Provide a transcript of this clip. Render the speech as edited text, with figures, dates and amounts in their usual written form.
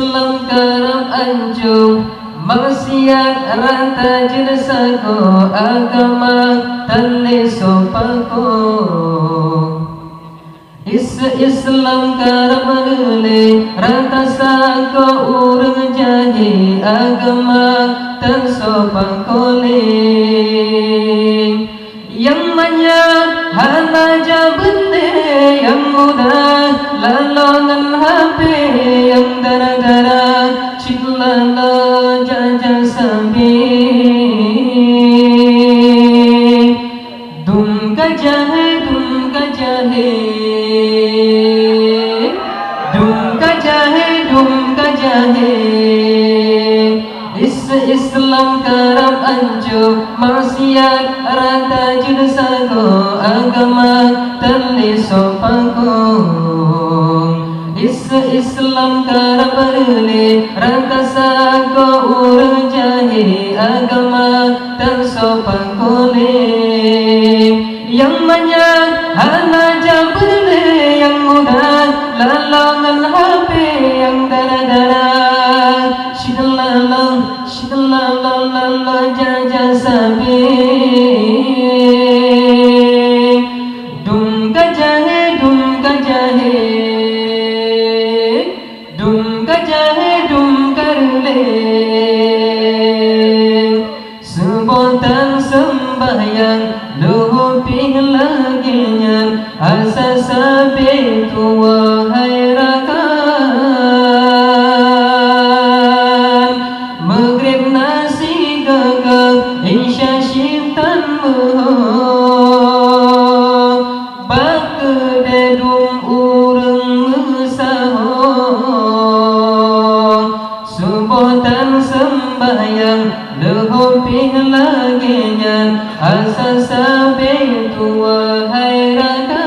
Islam kerap anjung maksiat rata jensaku agama tali sopaku Islam kerap menilai rata saku urang jahi agama tan sopaku yang banyak halaja bende yang mudah lalongan HP yang dara-dara cilala jaja sambi dum kajahe dum kajahe dum kajahe dum kajahe Islam kerap anjung maksiat rata jensaku agama tali sopaku Islam kerap menilai rata saku urang jahi agama tan sopaku yang banyak halaja bende yang mudah lalongan HP yang dara-dara Shidalala jaja sabi dum kajahe dum karle spontan sembahyang luhupih laginya asa sabi wahai rakan maghrib nasi gagak isya syaitanmu bak dedum urang mesaho subutan sembahyang lehopih laginya asa sabi wahai rakan